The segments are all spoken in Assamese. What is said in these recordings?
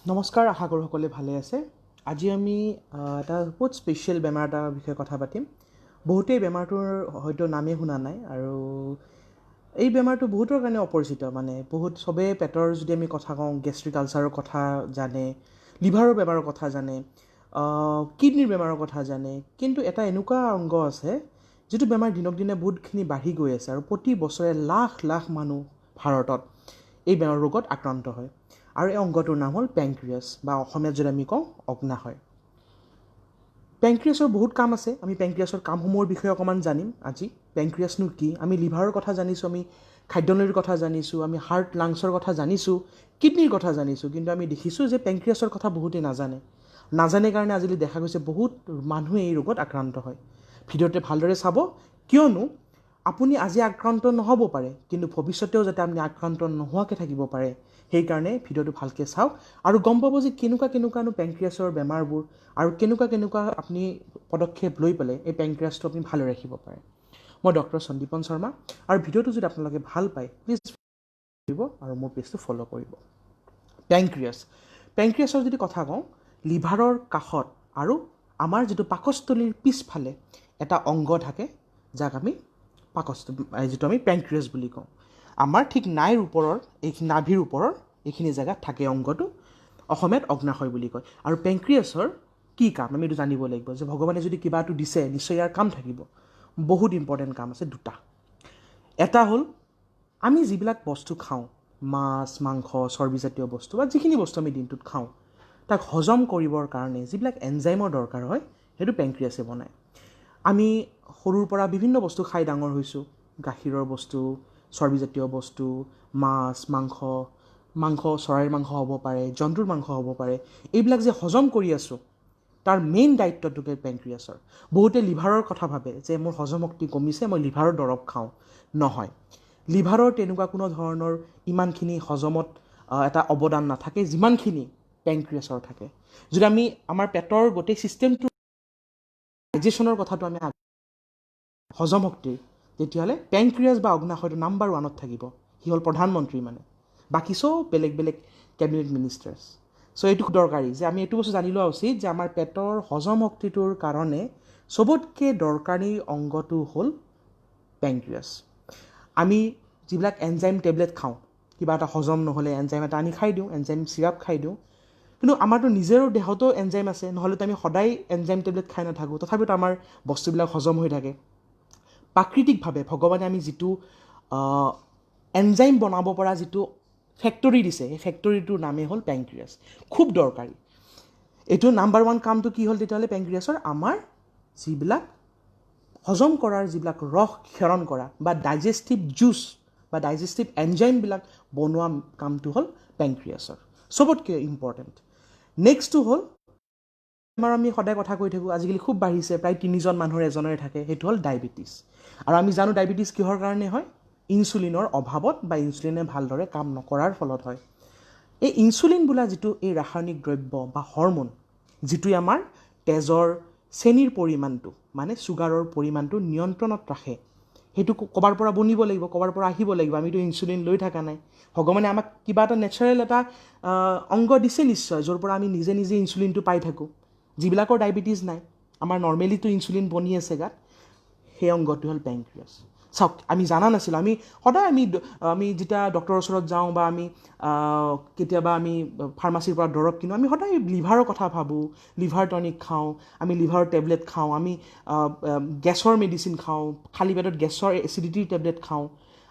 নমস্কাৰ, আশা কৰোঁ সকলোৱে ভালে আছে। আজি আমি এটা বহুত স্পেচিয়েল বেমাৰ এটাৰ বিষয়ে কথা পাতিম। বহুতেই বেমাৰটোৰ হয়তো নামেই শুনা নাই, আৰু এই বেমাৰটো বহুতৰ কাৰণে অপৰিচিত। বহুত চবেই পেটৰ যদি আমি কথা কওঁ, গেষ্ট্ৰিক আলচাৰৰ কথা জানে, লিভাৰৰ বেমাৰৰ কথা জানে, কিডনীৰ বেমাৰৰ কথা জানে, কিন্তু এটা এনেকুৱা অংগ আছে যিটো বেমাৰ দিনক দিনে বহুতখিনি বাঢ়ি গৈ আছে, আৰু প্ৰতি বছৰে লাখ লাখ মানুহ ভাৰতত এই বেমাৰ ৰোগত আক্ৰান্ত হয়। আৰু এই অংগটোৰ নাম হ'ল পেংক্ৰিয়াছ, বা অসমীয়াত যদি আমি কওঁ অগ্নাশয়। পেংক্ৰিয়াছৰ বহুত কাম আছে। আমি পেংক্ৰিয়াছৰ কামসমূহৰ বিষয়ে অকণমান জানিম আজি। পেংক্ৰিয়াছনো কি? আমি লিভাৰৰ কথা জানিছোঁ, আমি খাদ্যনলীৰ কথা জানিছোঁ, আমি হাৰ্ট লাংছৰ কথা জানিছোঁ, কিডনীৰ কথা জানিছোঁ, কিন্তু আমি দেখিছোঁ যে পেংক্ৰিয়াছৰ কথা বহুতেই নাজানে কাৰণে আজিকালি দেখা গৈছে বহুত মানুহে এই ৰোগত আক্ৰান্ত হয়। ভিডিঅ'তে ভালদৰে চাব, কিয়নো আপুনি আজি আক্ৰান্ত নহ'ব পাৰে, কিন্তু ভৱিষ্যতেও যাতে আপুনি আক্ৰান্ত নোহোৱাকৈ থাকিব পাৰে, সেইকাৰণে ভিডিঅ'টো ভালকৈ চাওক আৰু গম পাব যে কেনেকুৱানো পেংক্ৰিয়াছৰ বেমাৰবোৰ, আৰু কেনেকুৱা আপুনি পদক্ষেপ লৈ পেলাই এই পেংক্ৰিয়াছটো আপুনি ভালে ৰাখিব পাৰে। মই ডক্টৰ সন্দীপন শৰ্মা, আৰু ভিডিঅ'টো যদি আপোনালোকে ভাল পায় প্লিজ কৰিব আৰু মোৰ পেজটো ফ'ল' কৰিব। পেংক্ৰিয়াছৰ যদি কথা কওঁ, লিভাৰৰ কাষত আৰু আমাৰ যিটো পাকস্থলীৰ পিছফালে এটা অংগ থাকে, যাক আমি যিটো আমি পেংক্ৰিয়াছ বুলি কওঁ। আমাৰ ঠিক নাইৰ ওপৰৰ, নাভিৰ ওপৰৰ এইখিনি জেগাত থাকে অংগটো, অসমীয়াত অগ্নাশয় বুলি কয়। আৰু পেংক্ৰিয়াছৰ কি কাম আমি এইটো জানিব লাগিব, যে ভগৱানে যদি কিবা এটা দিছে নিশ্চয় ইয়াৰ কাম থাকিব। বহুত ইম্পৰ্টেণ্ট কাম আছে দুটা। এটা হ'ল, আমি যিবিলাক বস্তু খাওঁ, মাছ মাংস চৰ্বিজাতীয় বস্তু বা যিখিনি বস্তু আমি দিনটোত খাওঁ, তাক হজম কৰিবৰ কাৰণে যিবিলাক এনজাইমৰ দৰকাৰ হয়, সেইটো পেংক্ৰিয়াছে বনায়। আমি সৰুৰ পৰা বিভিন্ন বস্তু খাই ডাঙৰ হৈছোঁ। গাখীৰৰ বস্তু, চৰ্বিজাতীয় বস্তু, মাছ মাংস চৰাইৰ মাংস হ'ব পাৰে, জন্তুৰ মাংস হ'ব পাৰে। এইবিলাক যে হজম কৰি আছোঁ, তাৰ মেইন দায়িত্বটোকে পেংক্ৰিয়াছৰ। বহুতে লিভাৰৰ কথা ভাবে যে মোৰ হজম শক্তি কমিছে, মই লিভাৰৰ দৰৱ খাওঁ। নহয়, লিভাৰৰ তেনেকুৱা কোনো ধৰণৰ ইমানখিনি হজমত এটা অৱদান নাথাকে যিমানখিনি পেংক্ৰিয়াছৰ থাকে। যদি আমি আমাৰ পেটৰ গোটেই ছিষ্টেমটো ডাইজেশ্যনৰ কথাটো আমি হজম শক্তিৰ, তেতিয়াহ'লে পেংক্ৰিয়াছ বা অগ্নাশয়টো নাম্বাৰ 1ত থাকিব। সি হ'ল প্ৰধানমন্ত্ৰী, বাকী চব বেলেগ কেবিনেট মিনিষ্টাৰ্ছ। চ' এইটো দৰকাৰী যে আমি এইটো বস্তু জানি লোৱা উচিত যে আমাৰ পেটৰ হজম শক্তিটোৰ কাৰণে চবতকৈ দৰকাৰী অংগটো হ'ল পেংক্ৰিয়াছ। আমি যিবিলাক এনজাইম টেবলেট খাওঁ, কিবা এটা হজম নহ'লে এনজাইম এটা আনি খাই দিওঁ, এনজাইম চিৰাপ খাই দিওঁ, কিন্তু আমাৰতো নিজৰো দেহতো এনজাইম আছে, নহ'লেতো আমি সদায় এনজাইম টেবলেট খাই নাথাকোঁ, তথাপিতো আমাৰ বস্তুবিলাক হজম হৈ থাকে। প্ৰাকৃতিকভাৱে ভগৱানে আমি যিটো এনজাইম বনাব পৰা যিটো ফেক্টৰী দিছে, সেই ফেক্টৰীটোৰ নামেই হ'ল পেংক্ৰিয়াছ। খুব দৰকাৰী। এইটো নাম্বাৰ 1 কামটো কি হ'ল তেতিয়াহ'লে পেংক্ৰিয়াছৰ? আমাৰ যিবিলাক হজম কৰাৰ যিবিলাক ৰস ক্ষৰণ কৰা বা ডাইজেষ্টিভ জুচ বা ডাইজেষ্টিভ এনজাইমবিলাক বনোৱা কামটো হ'ল পেংক্ৰিয়াছৰ, চবতকৈ ইম্পৰ্টেণ্ট। নেক্সটটো হ'ল, আমাৰ আমি সদায় কথা কৈ থাকোঁ, আজিকালি খুব বাঢ়িছে, প্ৰায় 3জন মানুহৰ এজনৰে থাকে, সেইটো হ'ল ডায়েবেটিছ। আৰু আমি জানো ডায়েবেটিছ কিহৰ কাৰণে হয়? ইনচুলিনৰ অভাৱত বা ইনচুলিনে ভালদৰে কাম নকৰাৰ ফলত হয়। এই ইনচুলিন বোলা যিটো এই ৰাসায়নিক দ্ৰব্য বা হৰম'ন, যিটোৱে আমাৰ তেজৰ চেনিৰ পৰিমাণটো, চুগাৰৰ পৰিমাণটো নিয়ন্ত্ৰণত ৰাখে, সেইটো ক'বাৰ পৰা বনিব লাগিব, ক'বাৰ পৰা আহিব লাগিব। আমিতো ইনচুলিন লৈ থকা নাই। ভগৱানে আমাক কিবা এটা নেচাৰেল এটা অংগ দিছে নিশ্চয়, য'ৰ পৰা আমি নিজে ইনচুলিনটো পাই থাকোঁ। যিবিলাকৰ ডায়েবেটিছ নাই, আমাৰ নৰ্মেলিতো ইনচুলিন বনি আছে গাত, সেই অংগটো হ'ল পেংক্ৰিয়াছ। চাওক, আমি জানা নাছিলোঁ। আমি সদায় আমি যেতিয়া ডক্টৰৰ ওচৰত যাওঁ বা আমি কেতিয়াবা আমি ফাৰ্মাচীৰ পৰা দৰৱ কিনো, আমি সদায় লিভাৰৰ কথা ভাবোঁ, লিভাৰ টনিক খাওঁ, আমি লিভাৰৰ টেবলেট খাওঁ, আমি গেছৰ মেডিচিন খাওঁ, খালী পেটত গেছৰ এচিডিটিৰ টেবলেট খাওঁ।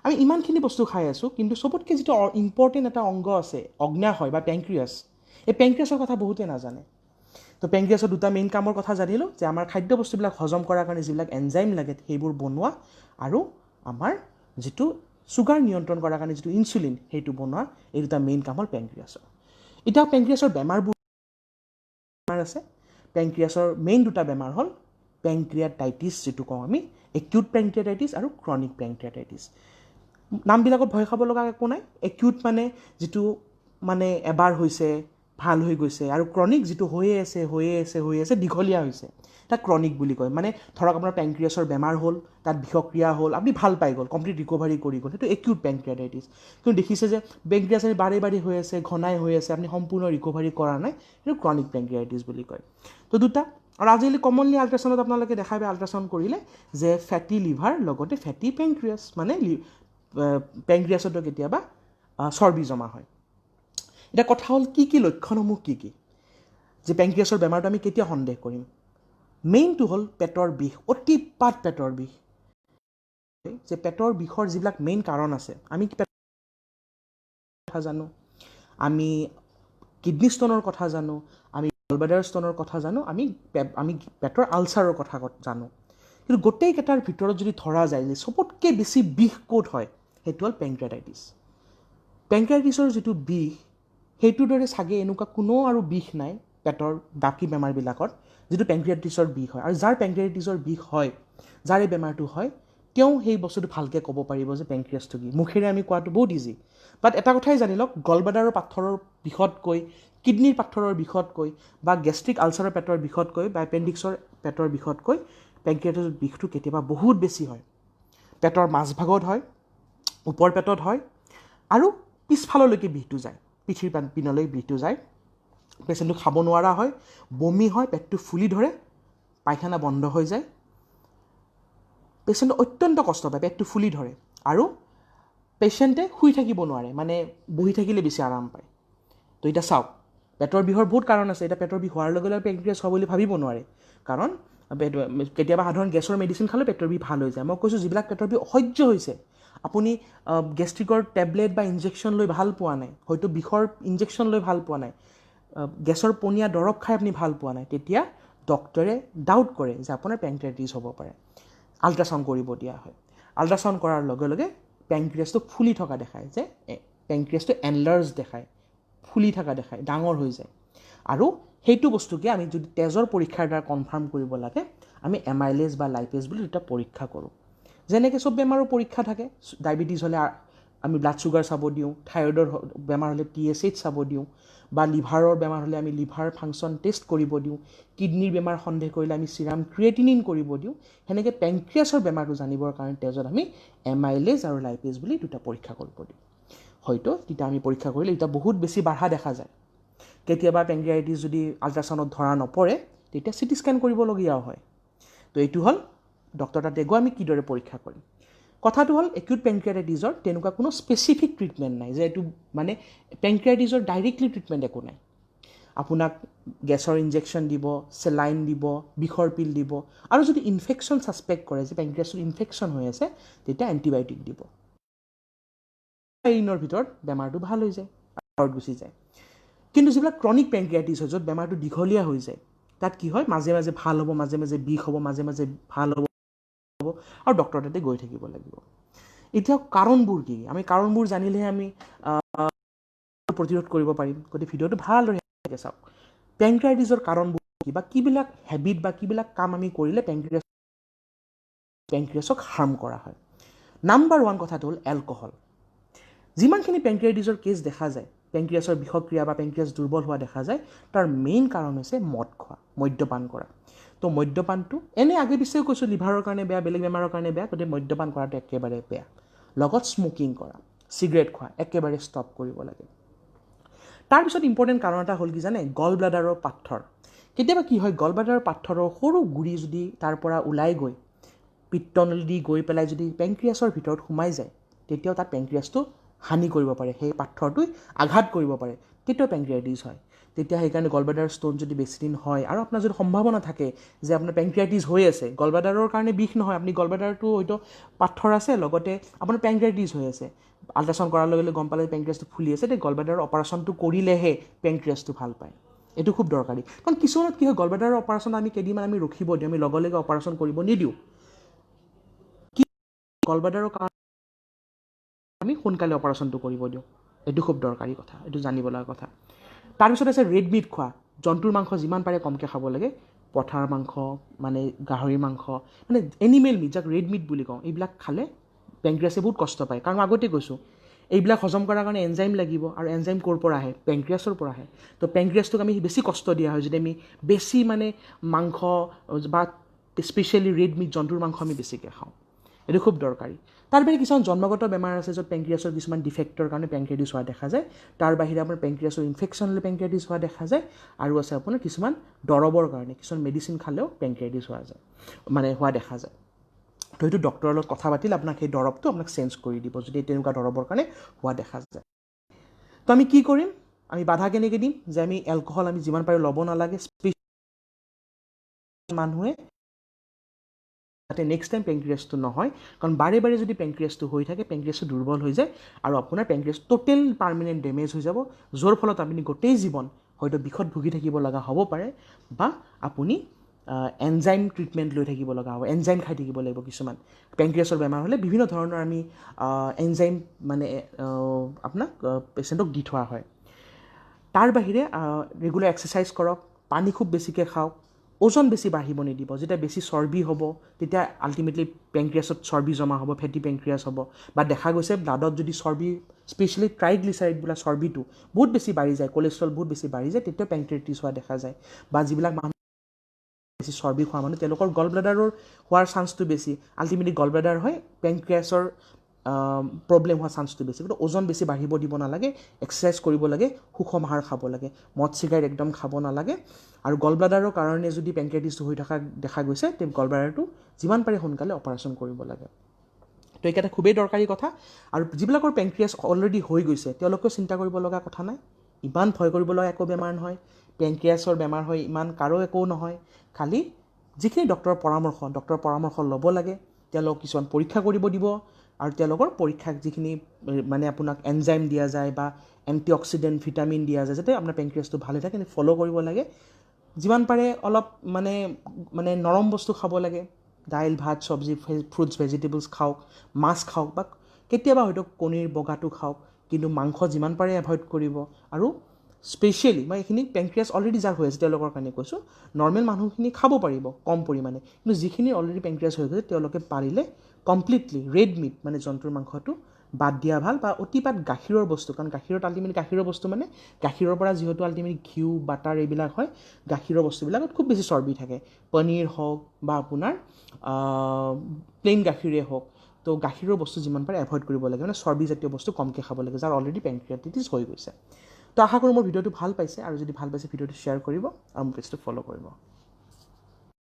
আমি ইমানখিনি বস্তু খাই আছোঁ, কিন্তু চবতকৈ যিটো ইম্পৰ্টেণ্ট এটা অংগ আছে, অগ্নাশয় বা পেংক্ৰিয়াছ, এই পেংক্ৰিয়াছৰ কথা বহুতে নাজানে। তো পেংক্ৰিয়াছৰ দুটা মেইন কামৰ কথা জানিলোঁ, যে আমাৰ খাদ্য বস্তুবিলাক হজম কৰাৰ কাৰণে যিবিলাক এনজাইম লাগে সেইবোৰ বনোৱা, আৰু আমাৰ যিটো চুগাৰ নিয়ন্ত্ৰণ কৰাৰ কাৰণে যিটো ইনচুলিন, সেইটো বনোৱা। এই দুটা মেইন কাম হ'ল পেংক্ৰিয়াছৰ। এতিয়া পেংক্ৰিয়াছৰ বেমাৰবোৰ আছে। পেংক্ৰিয়াছৰ মেইন দুটা বেমাৰ হ'ল পেংক্ৰিয়াটাইটিছ, যিটো কওঁ আমি, একিউট পেংক্ৰিয়াটাইটিছ আৰু ক্ৰনিক পেংক্ৰিয়াটাইটিছ। নামবিলাকত ভয় খাব লগা একো নাই। একিউট যিটো এবাৰ হৈছে ভাল হৈ গৈছে, আৰু ক্ৰনিক যিটো হৈয়ে আছে দীঘলীয়া হৈছে, তাক ক্ৰনিক বুলি কয়। মানে ধৰক আপোনাৰ পেংক্ৰিয়াছৰ বেমাৰ হ'ল, তাত বিষক্ৰিয়া হ'ল, আপুনি ভাল পাই গ'ল, কমপ্লিট ৰিকভাৰী কৰি গ'ল, সেইটো একিউট পেংক্ৰিয়াটাইটিছ। কিন্তু দেখিছে যে পেংক্ৰিয়াছ বাৰে বাৰে হৈ আছে, ঘনাই হৈ আছে, আপুনি সম্পূৰ্ণ ৰিকভাৰী কৰা নাই, সেইটো ক্ৰনিক পেংক্ৰিয়াটাইটিছ বুলি কয়। তো দুটা। আৰু আজিকালি কমনলি আল্ট্ৰাচাউণ্ডত আপোনালোকে দেখা পায় আল্ট্ৰাচাউণ্ড কৰিলে যে ফেটি লিভাৰ লগতে ফেটি পেংক্ৰিয়াছ, মানে পেংক্ৰিয়াছতো কেতিয়াবা চৰ্বি জমা হয়। এতিয়া কথা হ'ল কি লক্ষণসমূহ কি যে পেংক্ৰিয়াছৰ বেমাৰটো আমি কেতিয়া সন্দেহ কৰিম। মেইনটো হ'ল পেটৰ বিষ, অতিপাত পেটৰ বিষ। যে পেটৰ বিষৰ যিবিলাক মেইন কাৰণ আছে, আমি কথা জানো, আমি কিডনী ষ্টোনৰ কথা জানো, আমি গলব্লাডাৰ ষ্টোনৰ কথা জানো, আমি পেটৰ আলচাৰৰ কথা জানো। কিন্তু গোটেইকেইটাৰ ভিতৰত যদি ধৰা যায় যে চবতকৈ বেছি বিষ ক'ত হয়, সেইটো হ'ল পেংক্ৰিয়াটাইটিছ। পেংক্ৰিয়াটাইটিছৰ যিটো বিষ, সেইটোৰ দৰে চাগে এনেকুৱা কোনো আৰু বিষ নাই পেটৰ বাকী বেমাৰবিলাকত যিটো পেংক্ৰিয়াটাইটিছৰ বিষ হয়। আৰু যাৰ পেংক্ৰিয়াটাইটিছৰ বিষ হয়, যাৰ এই বেমাৰটো হয়, তেওঁ সেই বস্তুটো ভালকৈ ক'ব পাৰিব যে পেংক্ৰিয়াছটো কি। মুখেৰে আমি কোৱাটো বহুত ইজি, বাট এটা কথাই জানি লওক, গলব্লাডাৰৰ পাথৰৰ বিষতকৈ, কিডনীৰ পাথৰৰ বিষতকৈ, বা গেষ্ট্ৰিক আলচাৰৰ পেটৰ বিষতকৈ, বা এপেণ্ডিক্সৰ পেটৰ বিষতকৈ পেংক্ৰিয়াটাইটিছৰ বিষটো কেতিয়াবা বহুত বেছি হয়। পেটৰ মাজভাগত হয়, ওপৰ পেটত হয়, আৰু পিছফাললৈকে বিষটো যায়, পিঠিৰ পিনলৈ বিষটো যায়। পেচেণ্টটো খাব নোৱাৰা হয়, বমি হয়, পেটটো ফুলি ধৰে, পায়খানা বন্ধ হৈ যায়, পেচেণ্টে অত্যন্ত কষ্ট পায়, পেটটো ফুলি ধৰে, আৰু পেচেণ্টে শুই থাকিব নোৱাৰে, মানে বহি থাকিলে বেছি আৰাম পায়। তো এতিয়া চাওক, পেটৰ বিষৰ বহুত কাৰণ আছে। এতিয়া পেটৰ বিষ হোৱাৰ লগে লগে পেংক্ৰিয়াছ হোৱা বুলি ভাবিব নোৱাৰে, কাৰণ কেতিয়াবা সাধাৰণ গেছৰ মেডিচিন খালে পেটৰ বিষ ভাল হৈ যায়। মই কৈছোঁ যিবিলাক পেটৰ বিষ অসহ্য হৈছে, আপুনি গেষ্ট্ৰিকৰ টেবলেট বা ইনজেকশ্যন লৈ ভাল পোৱা নাই, হয়তো বিষৰ ইনজেকশ্যন লৈ ভাল পোৱা নাই, গেছৰ পনীয়া দৰৱ খাই আপুনি ভাল পোৱা নাই, তেতিয়া ডক্টৰে ডাউট কৰে যে আপোনাৰ পেংক্ৰিয়াটাইটিছ হ'ব পাৰে। আল্ট্ৰাচাউণ্ড কৰিব দিয়া হয়। আল্ট্ৰাচাউণ্ড কৰাৰ লগে লগে পেংক্ৰিয়াছটো ফুলি থকা দেখায়, যে পেংক্ৰিয়াছটো এনলাৰ্জ দেখায়, ফুলি থকা দেখায়, ডাঙৰ হৈ যায়। আৰু সেইটো বস্তুকে আমি যদি তেজৰ পৰীক্ষাৰ দ্বাৰা কনফাৰ্ম কৰিব লাগে, আমি এমাইলেজ বা লাইপেজ বুলি দুটা পৰীক্ষা কৰোঁ। যেনেকৈ চব বেমাৰৰ পৰীক্ষা থাকে, ডায়েবেটিছ হ'লে আমি ব্লাড চুগাৰ চাব দিওঁ, থাইৰয়ডৰ বেমাৰ হ'লে TSH চাব দিওঁ, বা লিভাৰৰ বেমাৰ হ'লে আমি লিভাৰ ফাংচন টেষ্ট কৰিব দিওঁ, কিডনীৰ বেমাৰ সন্দেহ কৰিলে আমি চিৰাম ক্ৰিয়েটিনিন কৰিব দিওঁ। সেনেকৈ পেংক্ৰিয়াছৰ বেমাৰটো জানিবৰ কাৰণে তেজত আমি এমাইলেজ আৰু লাইপেজ বুলি দুটা পৰীক্ষা কৰিব দিওঁ। হয়তো তেতিয়া আমি পৰীক্ষা কৰিলে এতিয়া বহুত বেছি বাঢ়া দেখা যায়। কেতিয়াবা পেংক্ৰিয়াটাইটিছ যদি আল্ট্ৰাচাউণ্ডত ধৰা নপৰে, তেতিয়া CT স্কেন কৰিবলগীয়াও হয়। তো এইটো হ'ল ডক্টৰ তাতে গৈ আমি কিদৰে পৰীক্ষা কৰিম। কথাটো হ'ল একিউট পেংক্ৰিয়াটাইটিছৰ তেনেকুৱা কোনো স্পেচিফিক ট্ৰিটমেণ্ট নাই, যে এইটো মানে পেংক্ৰিয়াটাইটিছৰ ডাইৰেক্টলি ট্ৰিটমেণ্ট একো নাই। আপোনাক গেছৰ ইনজেকশ্যন দিব, চেলাইন দিব, বিষৰ পিল দিব, আৰু যদি ইনফেকশ্যন ছাছপেক্ট কৰে যে পেংক্ৰিয়াছৰ ইনফেকশ্যন হৈ আছে, তেতিয়া এণ্টিবায়'টিক দিব। দিনৰ ভিতৰত বেমাৰটো ভাল হৈ যায়, ঘৰত গুচি যায়। কিন্তু যিবিলাক ক্ৰনিক পেংক্ৰিয়াটাইটিছ হয়, য'ত বেমাৰটো দীঘলীয়া হৈ যায়, তাত কি হয়, মাজে মাজে ভাল হ'ব, মাজে মাজে বিষ হ'ব, মাজে মাজে ভাল হ'ব, আৰু ডক্টৰ তাতে গৈ থাকিব লাগিব। এতিয়া কাৰণবোৰ কি? আমি কাৰণবোৰ জানিলেহে আমি প্ৰতিৰোধ কৰিব পাৰিম। গতিকে ভিডিঅ'টো ভালদৰে চাওক। পেংক্ৰিয়াটাইটিছৰ কাৰণবোৰ কি, বা কিবিলাক হেবিট বা কিবিলাক কাম আমি কৰিলে পেংক্ৰিয়াছক হাৰ্ম কৰা হয়। নাম্বাৰ 1 কথাটো হ'ল এলকহল। যিমানখিনি পেংক্ৰিয়াটাইটিছৰ কেছ দেখা যায়, পেংক্ৰিয়াছৰ বিষক্ৰিয়া বা পেংক্ৰিয়াছ দুৰ্বল হোৱা দেখা যায়, তাৰ মেইন কাৰণ হৈছে মদ খোৱা, মদ্যপান কৰা। তো মদ্যপানটো এনে আগে পিছেও কৈছোঁ লিভাৰৰ কাৰণে বেয়া, বেলেগ বেমাৰৰ কাৰণে বেয়া, গতিকে মদ্যপান কৰাটো একেবাৰে বেয়া। লগত স্মকিং কৰা, চিগাৰেট খোৱা একেবাৰে ষ্টপ কৰিব লাগে। তাৰপিছত ইম্পৰ্টেণ্ট কাৰণ এটা হ'ল কি জানে, গল ব্লাডাৰৰ পাথৰ। কেতিয়াবা কি হয়, গল ব্লাডাৰৰ পাথৰৰ সৰু গুৰি যদি তাৰ পৰা ওলাই গৈ পিত্তনলী গৈ পেলাই যদি পেংক্ৰিয়াছৰ ভিতৰত সোমাই যায়, তেতিয়াও তাত পেংক্ৰিয়াছটো হানি কৰিব পাৰে, সেই পাথৰটোৱে আঘাত কৰিব পাৰে, তেতিয়াও পেংক্ৰিয়াটাইটিছ হয়। তেতিয়া সেইকাৰণে গলব্লাডাৰ ষ্টোন যদি বেছি দিন হয়, আৰু আপোনাৰ যদি সম্ভাৱনা থাকে যে আপোনাৰ পেংক্ৰিয়াটাইটিছ হৈ আছে, গলব্লাডাৰৰ কাৰণে বিষ নহয়, আপুনি গলব্লাডাৰটো হয়তো পাথৰ আছে, লগতে আপোনাৰ পেংক্ৰিয়াটাইটিছ হৈ আছে, আল্ট্ৰাচাউণ্ড কৰাৰ লগে লগে গম পালে পেংক্ৰিয়াছটো ফুলি আছে, তেতিয়া গলব্লাডাৰৰ অপাৰেশ্যনটো কৰিলেহে পেংক্ৰিয়াছটো ভাল পায়। এইটো খুব দৰকাৰী, কাৰণ কিছুমানত কি হয়, গলব্লাডাৰৰ অপাৰেশ্যন আমি কেইদিনমান আমি ৰখিব দিওঁ, আমি লগে লগে অপাৰেশ্যন কৰিব নিদিওঁ। গলব্লাডাৰৰ কাৰণে আমি সোনকালে অপাৰেশ্যনটো কৰিব দিওঁ। এইটো খুব দৰকাৰী কথা, এইটো জানিব লগা কথা। তাৰপিছত আছে ৰেড মিট খোৱা, জন্তুৰ মাংস যিমান পাৰে কমকৈ খাব লাগে, পঠাৰ মাংস, মানে গাহৰি মাংস, মানে এনিমেল মিট, যাক ৰেড মিট বুলি কওঁ, এইবিলাক খালে পেংক্ৰিয়াছে বহুত কষ্ট পায়। কাৰণ মই আগতে কৈছোঁ, এইবিলাক হজম কৰাৰ কাৰণে এনজাইম লাগিব আৰু এনজাইম ক'ৰ পৰা আহে পেংক্ৰিয়াছৰ পৰা আহে তো পেংক্ৰিয়াছটোক আমি বেছি কষ্ট দিয়া হয় যদি আমি বেছি মানে মাংস বা স্পেচিয়েলি ৰেড মিট জন্তুৰ মাংস আমি বেছিকৈ খাওঁ এইটো খুব দৰকাৰী তাৰ বাহিৰে কিছুমান জন্মগত বেমাৰ আছে য'ত পেংক্ৰিয়াছৰ কিছুমান ডিফেক্টৰ কাৰণে পেংক্ৰিয়াটিছ হোৱা দেখা যায় তাৰ বাহিৰে আপোনাৰ পেংক্ৰিয়াছৰ ইনফেকশ্যন হ'লে পেংক্ৰিয়াটিছ হোৱা দেখা যায় আৰু আছে আপোনাৰ কিছুমান দৰৱৰ কাৰণে কিছুমান মেডিচিন খালেও পেংক্ৰিয়াটিছ হোৱা যায় মানে হোৱা দেখা যায় তো সেইটো ডক্টৰৰ লগত কথা পাতিলে আপোনাক সেই দৰৱটো আপোনাক চেঞ্জ কৰি দিব যদি তেনেকুৱা দৰৱৰ কাৰণে হোৱা দেখা যায় তো আমি কি কৰিম আমি বাধা কেনেকৈ দিম যে আমি এলকহল আমি যিমান পাৰোঁ ল'ব নালাগে মানুহে যাতে নেক্সট টাইম পেংক্ৰিয়াছটো নহয় কাৰণ বাৰে বাৰে যদি পেংক্ৰিয়াছটো হৈ থাকে পেংক্ৰিয়াছটো দুৰ্বল হৈ যায় আৰু আপোনাৰ পেংক্ৰিয়াছ টোটেল পাৰ্মানেণ্ট ডেমেজ হৈ যাব য'ৰ ফলত আপুনি গোটেই জীৱন হয়তো বিষত ভুগি থাকিব লগা হ'ব পাৰে বা আপুনি এনজাইম ট্ৰিটমেণ্ট লৈ থাকিব লগা হ'ব এনজাইম খাই থাকিব লাগিব কিছুমান পেংক্ৰিয়াছৰ বেমাৰ হ'লে বিভিন্ন ধৰণৰ আমি এনজাইম মানে আপোনাক পেচেণ্টক দি থোৱা হয় তাৰ বাহিৰে ৰেগুলাৰ এক্সাৰচাইজ কৰক পানী খুব বেছিকৈ খাওক ওজন বেছি বাঢ়িব নিদিব যেতিয়া বেছি চৰ্বি হ'ব তেতিয়া আল্টিমেটলি পেংক্ৰিয়াছত চৰ্বি জমা হ'ব ফেটি পেংক্ৰিয়াছ হ'ব বা দেখা গৈছে ব্লাডত যদি চৰ্বি স্পেচিয়েলি ট্ৰাইগ্লিচাৰাইড বোলা চৰ্বিটো বহুত বেছি বাঢ়ি যায় কলেষ্ট্ৰল বহুত বেছি বাঢ়ি যায় তেতিয়াও পেংক্ৰিয়াটিছ হোৱা দেখা যায় বা যিবিলাক মানুহ বেছি চৰ্বি খোৱা মানুহ তেওঁলোকৰ গল ব্লাডাৰৰ হোৱাৰ চান্সটো বেছি আল্টিমেটলি গল ব্লাডাৰ হয় পেংক্ৰিয়াছৰ প্ৰব্লেম হোৱা চান্সটো বেছি কিন্তু ওজন বেছি বাঢ়িব দিব নালাগে এক্সাৰচাইজ কৰিব লাগে সুষম আহাৰ খাব লাগে মদ চিগাৰেট একদম খাব নালাগে আৰু গল ব্লাডাৰৰ কাৰণে যদি পেংক্ৰিয়াটিছটো হৈ থকা দেখা গৈছে তে গল ব্লাডাৰটো যিমান পাৰে সোনকালে অপাৰেশ্যন কৰিব লাগে তো এইকেইটা খুবেই দৰকাৰী কথা আৰু যিবিলাকৰ পেংক্ৰিয়াছ অলৰেডি হৈ গৈছে তেওঁলোকেও চিন্তা কৰিব লগা কথা নাই ইমান ভয় কৰিব লগা একো বেমাৰ নহয় পেংক্ৰিয়াছৰ বেমাৰ হয় ইমান কাৰো একো নহয় খালি যিখিনি ডক্টৰৰ পৰামৰ্শ ল'ব লাগে তেওঁলোকক কিছুমান পৰীক্ষা কৰিব দিব আৰু তেওঁলোকৰ পৰীক্ষাক যিখিনি মানে আপোনাক এনজাইম দিয়া যায় বা এণ্টি অক্সিডেণ্ট ভিটামিন দিয়া যায় যাতে আপোনাৰ পেংক্ৰিয়াছটো ভালে থাকে ফ'ল' কৰিব লাগে যিমান পাৰে অলপ মানে নৰম বস্তু খাব লাগে দাইল ভাত চব্জি ফ্ৰুটছ ভেজিটেবলছ খাওক মাছ খাওক বা কেতিয়াবা হয়তো কণীৰ বগাটো খাওক কিন্তু মাংস যিমান পাৰে এভইড কৰিব আৰু স্পেচিয়েলি মই এইখিনি পেংক্ৰিয়াছ অলৰেডি যাৰ হৈ আছে তেওঁলোকৰ কাৰণে কৈছোঁ নৰ্মেল মানুহখিনি খাব পাৰিব কম পৰিমাণে কিন্তু যিখিনি অলৰেডি পেংক্ৰিয়াছ হৈ গৈছে তেওঁলোকে পাৰিলে কমপ্লিটলি ৰেড মিট মানে জন্তুৰ মাংসটো বাদ দিয়া ভাল বা অতিপাত গাখীৰৰ বস্তু কাৰণ গাখীৰত আল্টিমেটলি গাখীৰৰ বস্তু মানে গাখীৰৰ পৰা যিহেতু আল্টিমেটলি ঘিউ বাটাৰ এইবিলাক হয় গাখীৰৰ বস্তুবিলাকত খুব বেছি চৰ্বি থাকে পনীৰ হওক বা আপোনাৰ প্লেইন গাখীৰে হওক তো গাখীৰৰ বস্তু যিমান পাৰে এভইড কৰিব লাগে মানে চৰ্বিজাতীয় বস্তু কমকৈ খাব লাগে যাৰ অলৰেডি পেংক্ৰিয়াটিছ হৈ গৈছে তো আশা কৰোঁ মোৰ ভিডিঅ'টো ভাল পাইছে আৰু যদি ভাল পাইছে ভিডিঅ'টো শ্বেয়াৰ কৰিব আৰু মোৰ পেজটো ফ'ল' কৰিব